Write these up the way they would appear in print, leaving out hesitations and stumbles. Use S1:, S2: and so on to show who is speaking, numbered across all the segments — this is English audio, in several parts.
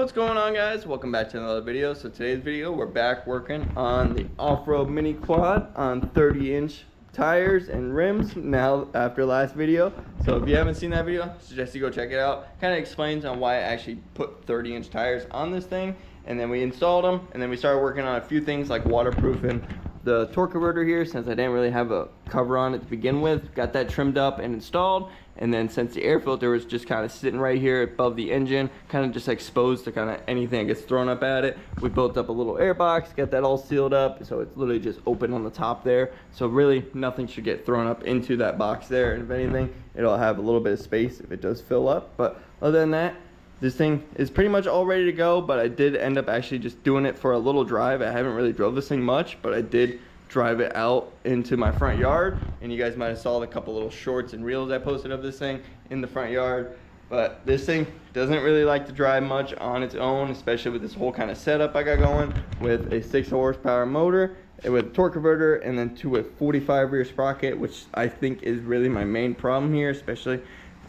S1: What's going on, guys? Welcome back to another video. So today's video, we're back working on the off-road mini quad on 30-inch tires and rims now after last video. So if you haven't seen that video, I suggest you go check it out. Kind of explains on why I actually put 30-inch tires on this thing, and then we installed them, and then we started working on a few things like waterproofing the torque converter here, since I didn't really have a cover on it to begin with. Got that trimmed up and installed, and then since the air filter was just kind of sitting right here above the engine, kind of just exposed to kind of anything that gets thrown up at it, we built up a little air box, got that all sealed up, so it's literally just open on the top there, so really nothing should get thrown up into that box there, and if anything, it'll have a little bit of space if it does fill up. But other than that, this thing is pretty much all ready to go, but I did end up actually just doing it for a little drive. I haven't really drove this thing much, but I did drive it out into my front yard, and you guys might have saw the couple little shorts and reels I posted of this thing in the front yard. But this thing doesn't really like to drive much on its own, especially with this whole kind of setup I got going with a 6 horsepower motor with a torque converter, and then a 45 rear sprocket, which I think is really my main problem here, especially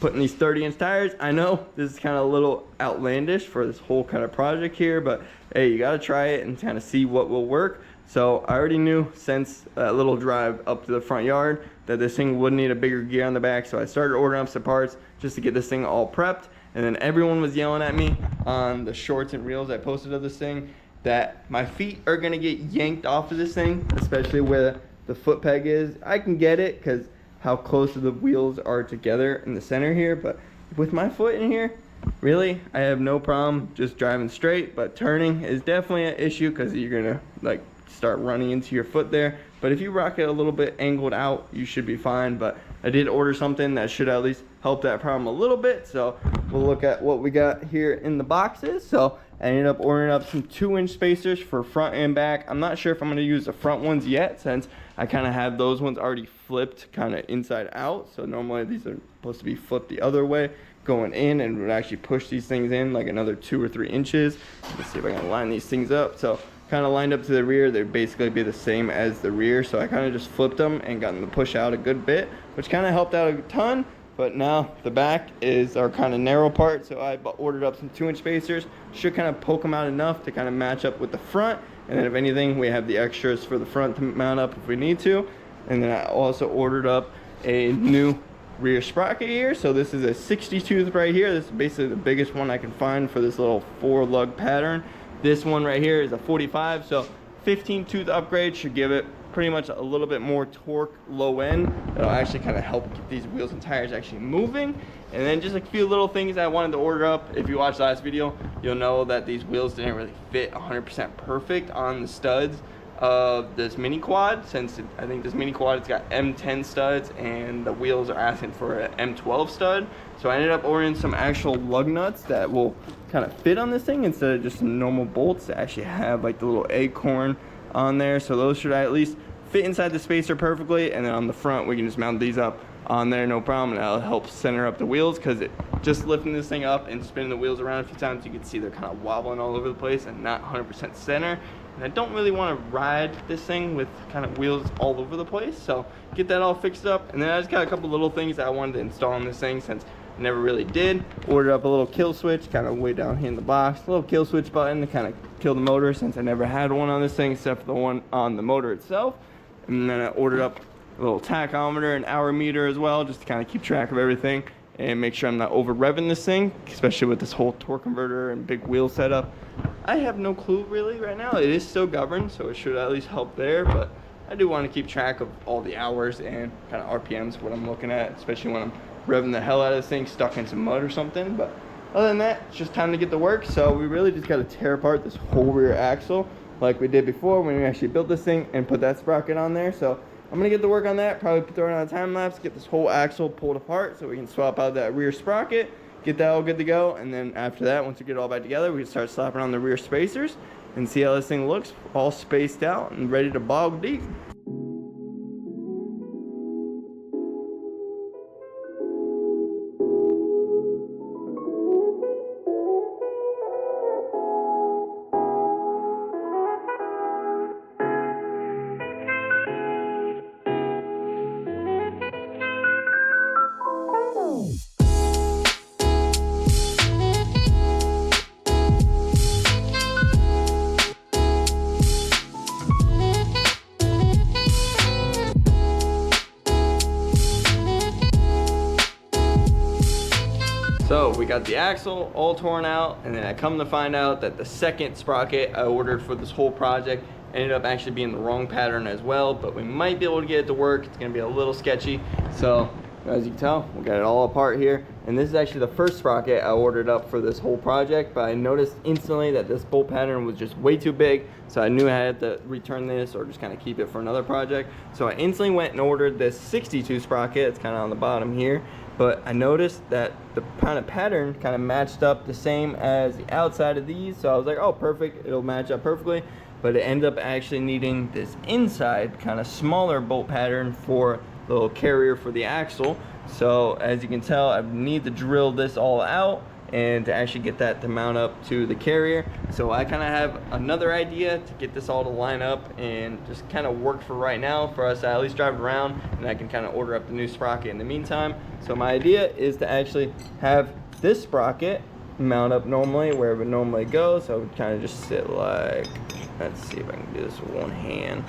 S1: putting these 30-inch tires. I know this is kind of a little outlandish for this whole kind of project here, but hey, you got to try it and kind of see what will work. So I already knew since that little drive up to the front yard that this thing would need a bigger gear on the back, so I started ordering up some parts just to get this thing all prepped. And then everyone was yelling at me on the shorts and reels I posted of this thing that my feet are gonna get yanked off of this thing, especially where the foot peg is. I can get it because how close the wheels are together in the center here, but with my foot in here, really, I have no problem just driving straight, but turning is definitely an issue because you're gonna like start running into your foot there. But if you rock it a little bit angled out, you should be fine. But I did order something that should at least help that problem a little bit, so we'll look at what we got here in the boxes. So I ended up ordering up some 2-inch spacers for front and back. I'm not sure if I'm going to use the front ones yet, since I kind of have those ones already flipped kind of inside out. So normally these are supposed to be flipped the other way going in, and would actually push these things in like another 2 or 3 inches. Let's see if I can line these things up. So kind of lined up to the rear, they'd basically be the same as the rear, so I kind of just flipped them and got them to push out a good bit, which kind of helped out a ton. But now the back is our kind of narrow part, so I ordered up some 2-inch spacers. Should kind of poke them out enough to kind of match up with the front, and then if anything, we have the extras for the front to mount up if we need to. And then I also ordered up a new rear sprocket here. So this is a 60 tooth right here. This is basically the biggest one I can find for this little 4-lug pattern. This one right here is a 45, so 15 tooth upgrade should give it pretty much a little bit more torque low end. That'll actually kind of help get these wheels and tires actually moving. And then just a few little things I wanted to order up. If you watched the last video, you'll know that these wheels didn't really fit 100% perfect on the studs of this mini quad, since I think this mini quad, it's got M10 studs and the wheels are asking for an M12 stud. So I ended up ordering some actual lug nuts that will kind of fit on this thing instead of just some normal bolts that actually have like the little acorn on there. So those should at least fit inside the spacer perfectly, and then on the front we can just mount these up on there, no problem, and that'll help center up the wheels, because it just lifting this thing up and spinning the wheels around a few times, you can see they're kind of wobbling all over the place and not 100% center. And I don't really want to ride this thing with kind of wheels all over the place, so get that all fixed up. And then I just got a couple little things that I wanted to install on this thing, since I never really did. Ordered up a little kill switch kind of way down here in the box, a little kill switch button to kind of kill the motor, since I never had one on this thing except for the one on the motor itself. And then I ordered up a little tachometer and hour meter as well, just to kind of keep track of everything and make sure I'm not over revving this thing, especially with this whole torque converter and big wheel setup. I have no clue really right now. It is still governed, so it should at least help there, but I do want to keep track of all the hours and kind of RPMs, what I'm looking at, especially when I'm revving the hell out of this thing stuck in some mud or something. But other than that, it's just time to get to work. So we really just got to tear apart this whole rear axle like we did before when we actually built this thing and put that sprocket on there. So I'm gonna get to work on that, probably throw it on a time lapse, get this whole axle pulled apart so we can swap out that rear sprocket, get that all good to go. And then after that, once we get it all back together, we can start slapping on the rear spacers and see how this thing looks, all spaced out and ready to bog deep. got the axle all torn out, and then I come to find out that the second sprocket I ordered for this whole project ended up actually being the wrong pattern as well, but we might be able to get it to work. It's gonna be a little sketchy. So as you can tell, we got it all apart here. And this is actually the first sprocket I ordered up for this whole project, but I noticed instantly that this bolt pattern was just way too big. So I knew I had to return this or just kind of keep it for another project. So I instantly went and ordered this 62 sprocket. It's kind of on the bottom here. But I noticed that the kind of pattern kind of matched up the same as the outside of these. So I was like, oh, perfect, it'll match up perfectly. But it ended up actually needing this inside kind of smaller bolt pattern for the little carrier for the axle. So as you can tell, I need to drill this all out and to actually get that to mount up to the carrier. So I kind of have another idea to get this all to line up and just kind of work for right now for us to at least drive around, and I can kind of order up the new sprocket in the meantime. So my idea is to actually have this sprocket mount up normally where it would normally go. So it would kind of just sit like, let's see if I can do this with one hand.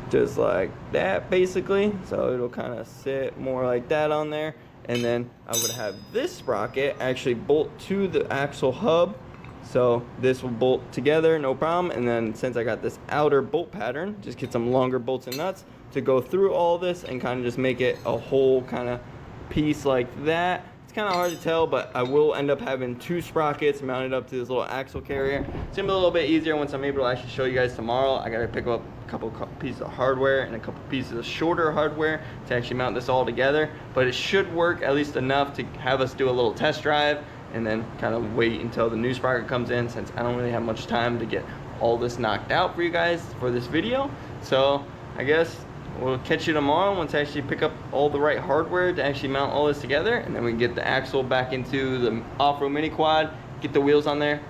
S1: Just like that basically. So it'll kind of sit more like that on there. And then I would have this sprocket actually bolt to the axle hub. So this will bolt together, no problem. And then since I got this outer bolt pattern, just get some longer bolts and nuts to go through all this and kind of just make it a whole kind of piece like that. It's kind of hard to tell, but I will end up having two sprockets mounted up to this little axle carrier. It's gonna be a little bit easier once I'm able to actually show you guys tomorrow. I gotta pick up a couple pieces of hardware and a couple pieces of shorter hardware to actually mount this all together. But it should work at least enough to have us do a little test drive and then kind of wait until the new sprocket comes in, since I don't really have much time to get all this knocked out for you guys for this video. So I guess we'll catch you tomorrow once I actually pick up all the right hardware to actually mount all this together, and then we can get the axle back into the off-road mini quad, get the wheels on there,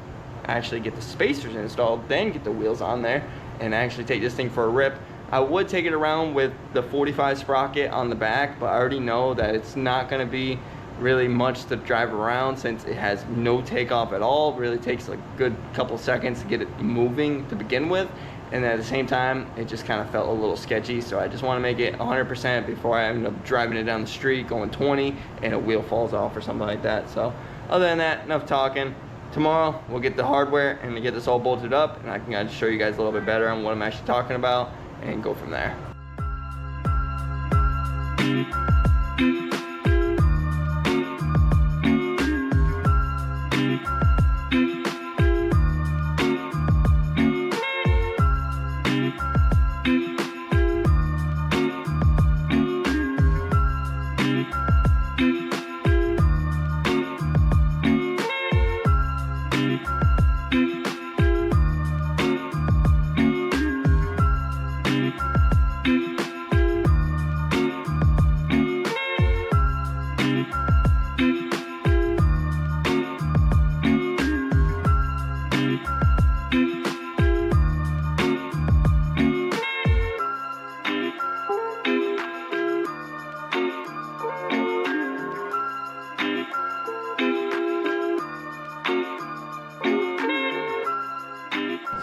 S1: actually get the spacers installed, then get the wheels on there, and actually take this thing for a rip. I would take it around with the 45 sprocket on the back, but I already know that it's not going to be really much to drive around since it has no takeoff at all. It really takes like a good couple seconds to get it moving to begin with. And at the same time, it just kind of felt a little sketchy. So I just want to make it 100% before I end up driving it down the street going 20 and a wheel falls off or something like that. So other than that, enough talking. Tomorrow, we'll get the hardware and get this all bolted up, and I can kind of show you guys a little bit better on what I'm actually talking about and go from there.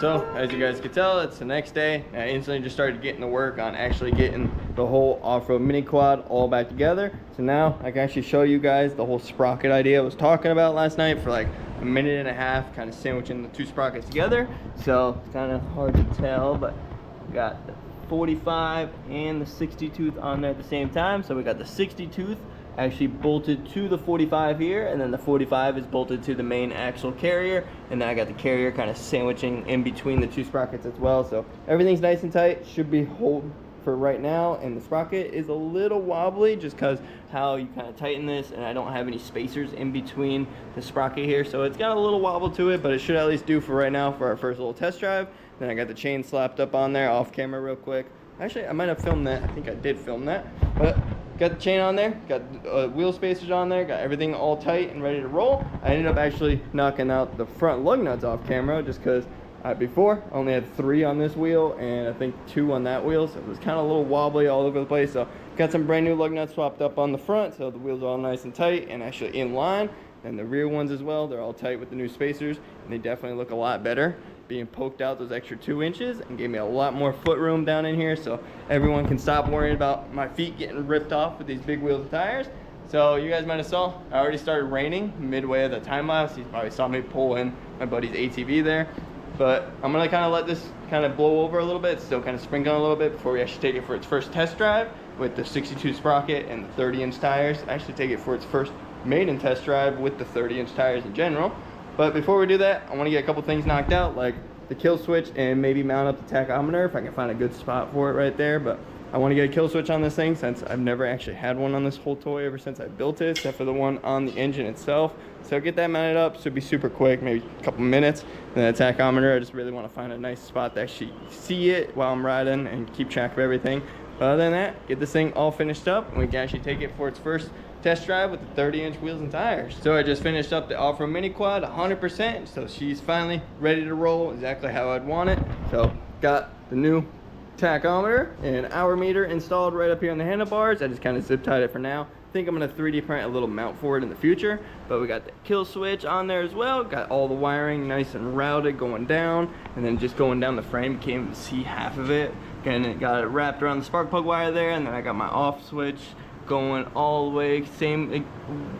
S1: So as you guys can tell, it's the next day. I instantly just started getting to work on actually getting the whole off-road mini quad all back together. So now I can actually show you guys the whole sprocket idea I was talking about last night for like a minute and a half, kind of sandwiching the two sprockets together. So it's kind of hard to tell, but we got the 45 and the 60 tooth on there at the same time. So we got the 60 tooth actually bolted to the 45 here, and then the 45 is bolted to the main axle carrier, and then I got the carrier kind of sandwiching in between the two sprockets as well. So everything's nice and tight, should be hold for right now. And the sprocket is a little wobbly just because how you kind of tighten this, and I don't have any spacers in between the sprocket here, so it's got a little wobble to it, but it should at least do for right now for our first little test drive. Then I got the chain slapped up on there off camera real quick. Actually, I might have filmed that. I think I did film that, but got the chain on there, got wheel spacers on there, got everything all tight and ready to roll. I ended up actually knocking out the front lug nuts off camera just because before I only had 3 on this wheel and I think 2 on that wheel, so it was kind of a little wobbly all over the place. So got some brand new lug nuts swapped up on the front, so the wheels are all nice and tight and actually in line. And the rear ones as well, they're all tight with the new spacers, and they definitely look a lot better being poked out those extra 2 inches, and gave me a lot more foot room down in here, so everyone can stop worrying about my feet getting ripped off with these big wheels and tires. So you guys might have saw, I already started raining midway of the time lapse. You probably saw me pull in my buddy's ATV there. But I'm gonna kind of let this kind of blow over a little bit, still kind of sprinkling a little bit before we actually take it for its first test drive with the 62 sprocket and the 30-inch tires. Actually take it for its first maiden test drive with the 30-inch tires in general. But before we do that, I want to get a couple things knocked out, like the kill switch and maybe mount up the tachometer if I can find a good spot for it right there. But I want to get a kill switch on this thing since I've never actually had one on this whole toy ever since I built it, except for the one on the engine itself. So I'll get that mounted up. Should be super quick, maybe a couple minutes. And the tachometer, I just really want to find a nice spot to actually see it while I'm riding and keep track of everything. But other than that, get this thing all finished up and we can actually take it for its first test drive with the 30-inch wheels and tires. So I just finished up the Offroad Mini Quad 100%. So she's finally ready to roll exactly how I'd want it. So got the new tachometer and hour meter installed right up here on the handlebars. I just kind of zip tied it for now. I think I'm going to 3D print a little mount for it in the future. But we got the kill switch on there as well. Got all the wiring nice and routed going down, and then just going down the frame. You can't even see half of it. Again, got it wrapped around the spark plug wire there, and then I got my off switch going all the way same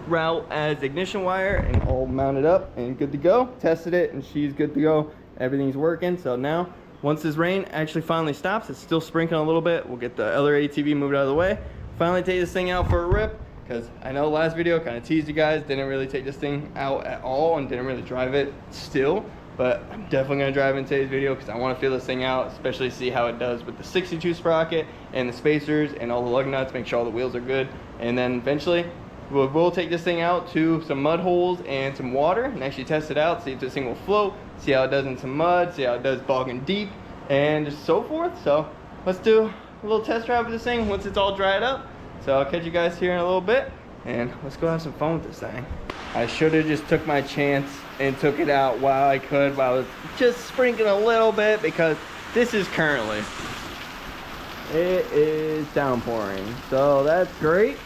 S1: route as ignition wire, and all mounted up and good to go. Tested it and she's good to go. Everything's working. So now once this rain actually finally stops, it's still sprinkling a little bit, we'll get the other ATV moved out of the way, finally take this thing out for a rip, because I know last video kind of teased you guys, didn't really take this thing out at all and didn't really drive it still. But I'm definitely going to drive in today's video because I want to feel this thing out, especially see how it does with the 62 sprocket and the spacers and all the lug nuts, make sure all the wheels are good. And then eventually we'll take this thing out to some mud holes and some water and actually test it out, see if this thing will float, see how it does in some mud, see how it does bogging deep, and so forth. So let's do a little test drive of this thing once it's all dried up. So I'll catch you guys here in a little bit and let's go have some fun with this thing. I should have just took my chance and took it out while I could, while it's just sprinkling a little bit, because this is currently, it is downpouring. So that's great.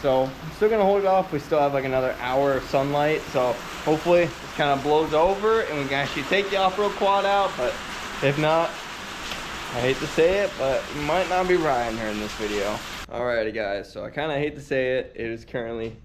S1: So I'm still gonna hold it off. We still have like another hour of sunlight. So hopefully it kind of blows over and we can actually take the off-road quad out. But if not, I hate to say it, but you might not be riding her in this video. Alrighty guys, so I kind of hate to say it. It is currently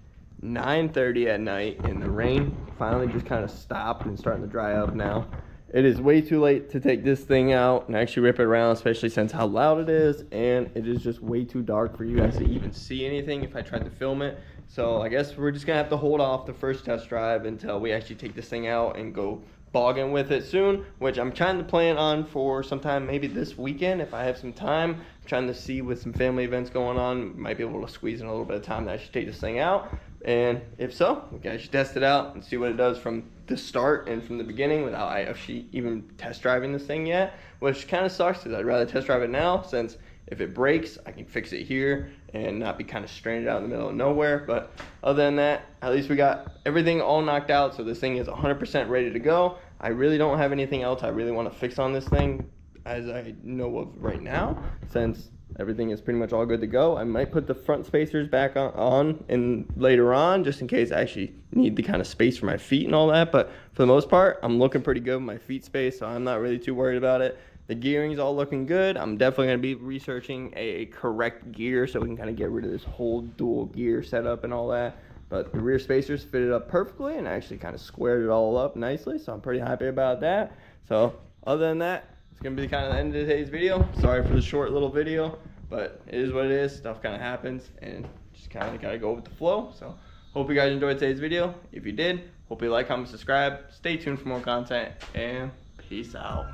S1: 9:30 at night and the rain finally just kind of stopped and starting to dry up now. It is way too late to take this thing out and actually rip it around, especially since how loud it is, and it is just way too dark for you guys to even see anything if I tried to film it. So I guess we're just gonna have to hold off the first test drive until we actually take this thing out and go bogging with it soon, which I'm trying to plan on for sometime maybe this weekend if I have some time. I'm trying to see with some family events going on, might be able to squeeze in a little bit of time to actually take this thing out. And if so, we can actually test it out and see what it does from the start and from the beginning without actually even test driving this thing yet, which kind of sucks because I'd rather test drive it now, since if it breaks, I can fix it here and not be kind of stranded out in the middle of nowhere. But other than that, at least we got everything all knocked out, so this thing is 100% ready to go. I really don't have anything else I really want to fix on this thing as I know of right now, since everything is pretty much all good to go. I might put the front spacers back on and later on, just in case I actually need the kind of space for my feet and all that. But for the most part, I'm looking pretty good with my feet space, so I'm not really too worried about it. The gearing's all looking good. I'm definitely going to be researching a correct gear so we can kind of get rid of this whole dual gear setup and all that. But the rear spacers fitted up perfectly and actually kind of squared it all up nicely, so I'm pretty happy about that. So other than that, it's going to be kind of the end of today's video. Sorry for the short little video, but it is what it is. Stuff kind of happens and just kind of got to go with the flow. So hope you guys enjoyed today's video. If you did, hope you like, comment, subscribe. Stay tuned for more content, and peace out.